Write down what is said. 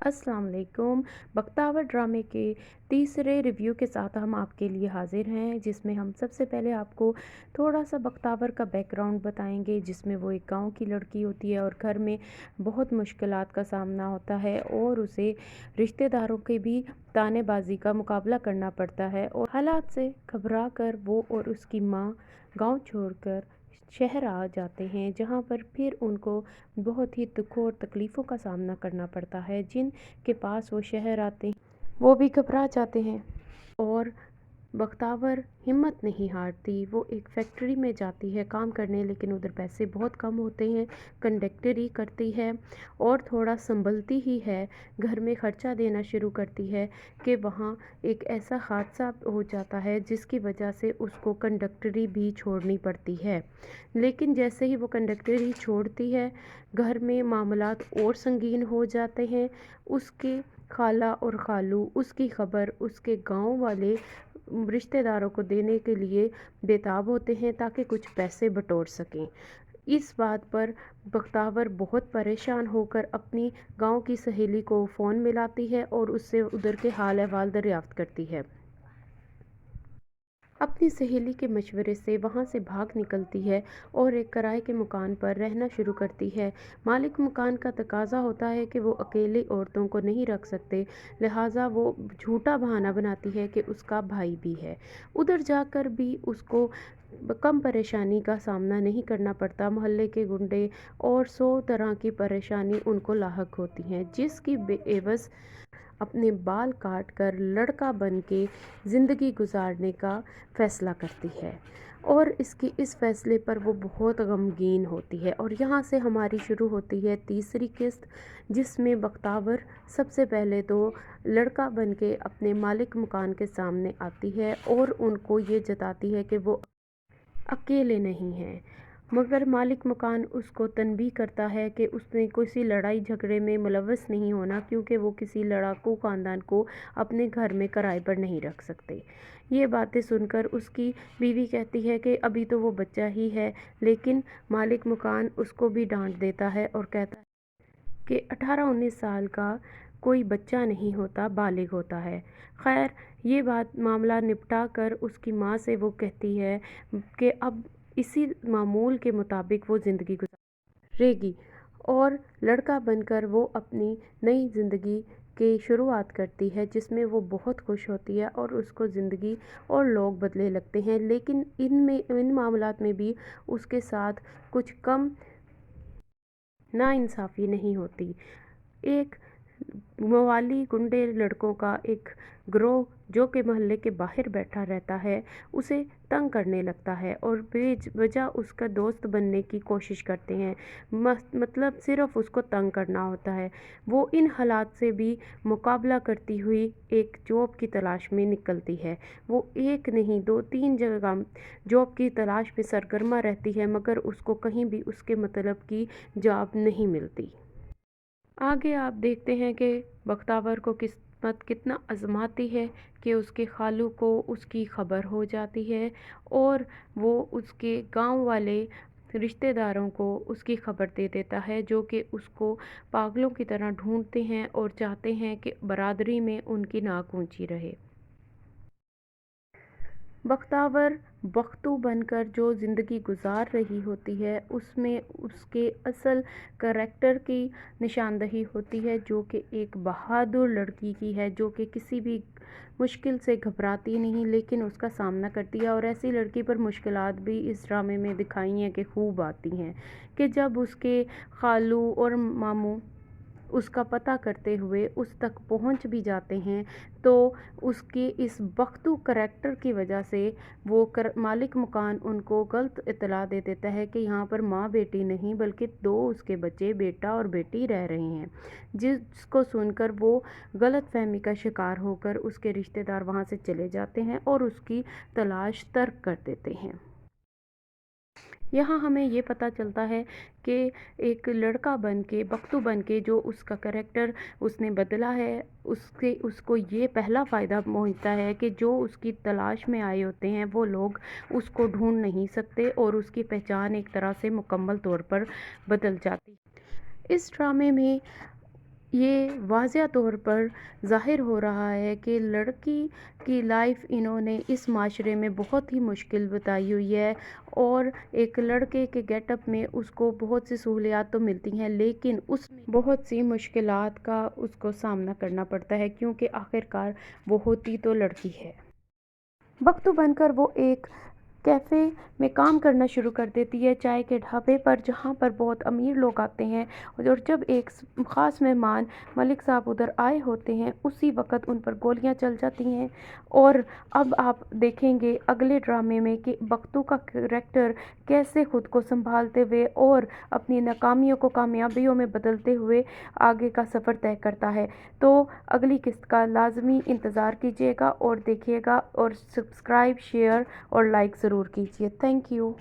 अस्सलाम वालेकुम। बख्तावर ड्रामे के तीसरे रिव्यू के साथ हम आपके लिए हाजिर हैं, जिसमें हम सबसे पहले आपको थोड़ा सा बख्तावर का बैकग्राउंड बताएंगे, जिसमें वो एक गांव की लड़की होती है और घर में बहुत मुश्किलात का सामना होता है और उसे रिश्तेदारों के भी तानेबाजी का मुकाबला करना पड़ता है और हालात से घबरा कर वो और उसकी माँ गांव छोड़कर शहर आ जाते हैं, जहाँ पर फिर उनको बहुत ही दुखों और तकलीफ़ों का सामना करना पड़ता है। जिन के पास वो शहर आते हैं वो भी घबरा जाते हैं और बख्तावर हिम्मत नहीं हारती। वो एक फैक्ट्री में जाती है काम करने, लेकिन उधर पैसे बहुत कम होते हैं। कंडक्टरी करती है और थोड़ा संभलती ही है, घर में ख़र्चा देना शुरू करती है कि वहाँ एक ऐसा हादसा हो जाता है जिसकी वजह से उसको कंडक्टरी भी छोड़नी पड़ती है। लेकिन जैसे ही वो कंडक्टरी छोड़ती है, घर में मामलात और संगीन हो जाते हैं। उसके खाला और खालू उसकी ख़बर उसके गांव वाले रिश्तेदारों को देने के लिए बेताब होते हैं ताकि कुछ पैसे बटोर सकें। इस बात पर बख्तावर बहुत परेशान होकर अपनी गांव की सहेली को फ़ोन मिलाती है और उससे उधर के हाल अहवाल दरियाफ्त करती है। अपनी सहेली के मशवरे से वहाँ से भाग निकलती है और एक किराए के मकान पर रहना शुरू करती है। मालिक मकान का तकाजा होता है कि वो अकेली औरतों को नहीं रख सकते, लिहाजा वो झूठा बहाना बनाती है कि उसका भाई भी है। उधर जाकर भी उसको कम परेशानी का सामना नहीं करना पड़ता। मोहल्ले के गुंडे और 100 तरह की परेशानी उनको लाहक होती हैं, जिसकी एवज़ अपने बाल काट कर लड़का बन के ज़िंदगी गुजारने का फ़ैसला करती है और इसकी इस फ़ैसले पर वो बहुत गमगीन होती है। और यहाँ से हमारी शुरू होती है तीसरी किस्त, जिसमें बख्तावर सबसे पहले तो लड़का बन के अपने मालिक मकान के सामने आती है और उनको ये जताती है कि वो अकेले नहीं हैं। मगर मालिक मकान उसको तनबीह करता है कि उसने किसी लड़ाई झगड़े में मुलव्वस नहीं होना, क्योंकि वो किसी लड़ाकू ख़ानदान को अपने घर में किराए पर नहीं रख सकते। ये बातें सुनकर उसकी बीवी कहती है कि अभी तो वो बच्चा ही है, लेकिन मालिक मकान उसको भी डांट देता है और कहता है कि 18-19 साल का कोई बच्चा नहीं होता, बालिग होता है। खैर, ये बात मामला निपटा कर उसकी माँ से वो कहती है कि अब इसी मामूल के मुताबिक वो ज़िंदगी गुजारेगी और लड़का बनकर वो अपनी नई ज़िंदगी की शुरुआत करती है, जिसमें वो बहुत खुश होती है और उसको ज़िंदगी और लोग बदले लगते हैं। लेकिन इन मामलात में भी उसके साथ कुछ कम नाइंसाफ़ी नहीं होती। एक मवाली गुंडे लड़कों का एक ग्रोह जो कि मोहल्ले के बाहर बैठा रहता है, उसे तंग करने लगता है और बेवजह उसका दोस्त बनने की कोशिश करते हैं। मतलब सिर्फ उसको तंग करना होता है। वो इन हालात से भी मुकाबला करती हुई एक जॉब की तलाश में निकलती है। वो एक नहीं 2-3 जगह जॉब की तलाश में सरगर्मा रहती है, मगर उसको कहीं भी उसके मतलब की जॉब नहीं मिलती। आगे आप देखते हैं कि बख्तावर को किस्मत कितना आजमाती है कि उसके खालू को उसकी ख़बर हो जाती है और वो उसके गांव वाले रिश्तेदारों को उसकी ख़बर दे देता है, जो कि उसको पागलों की तरह ढूंढते हैं और चाहते हैं कि बरादरी में उनकी नाक ऊंची रहे। बख्तावर बख्तू बनकर जो ज़िंदगी गुजार रही होती है, उसमें उसके असल करैक्टर की निशानदही होती है, जो कि एक बहादुर लड़की की है, जो कि किसी भी मुश्किल से घबराती नहीं, लेकिन उसका सामना करती है। और ऐसी लड़की पर मुश्किलात भी इस ड्रामे में दिखाई हैं कि खूब आती हैं कि जब उसके खालू और मामू उसका पता करते हुए उस तक पहुंच भी जाते हैं, तो उसके इस बख्तू करैक्टर की वजह से मालिक मकान उनको गलत इत्तला दे देता है कि यहाँ पर माँ बेटी नहीं बल्कि दो उसके बच्चे बेटा और बेटी रह रहे हैं, जिसको सुनकर वो गलत फहमी का शिकार होकर उसके रिश्तेदार वहाँ से चले जाते हैं और उसकी तलाश तर्क कर देते हैं। यहाँ हमें ये पता चलता है कि एक लड़का बन के बख्तू बन के जो उसका करैक्टर उसने बदला है, उसके उसको ये पहला फ़ायदा पहुँचता है कि जो उसकी तलाश में आए होते हैं वो लोग उसको ढूंढ नहीं सकते और उसकी पहचान एक तरह से मुकम्मल तौर पर बदल जाती है। इस ड्रामे में یہ واضح طور پر ظاہر ہو رہا ہے کہ لڑکی کی لائف انہوں نے اس معاشرے میں بہت ہی مشکل بتائی ہوئی ہے، اور ایک لڑکے کے گیٹ اپ میں اس کو بہت سی سہولیات تو ملتی ہیں، لیکن اس میں بہت سی مشکلات کا اس کو سامنا کرنا پڑتا ہے، کیونکہ آخرکار وہ ہوتی تو لڑکی ہے۔ بختو بن کر وہ ایک کیفے میں کام کرنا شروع کر دیتی ہے، چائے کے ڈھابے پر، جہاں پر بہت امیر لوگ آتے ہیں، اور جب ایک خاص مہمان ملک صاحب ادھر آئے ہوتے ہیں، اسی وقت ان پر گولیاں چل جاتی ہیں۔ اور اب آپ دیکھیں گے اگلے ڈرامے میں کہ بختو کا کریکٹر کیسے خود کو سنبھالتے ہوئے اور اپنی ناکامیوں کو کامیابیوں میں بدلتے ہوئے آگے کا سفر طے کرتا ہے۔ تو اگلی قسط کا لازمی انتظار کیجیے گا اور دیکھیے گا، اور سبسکرائب، شیئر اور لائک ضرور کیجیے۔ Thank you.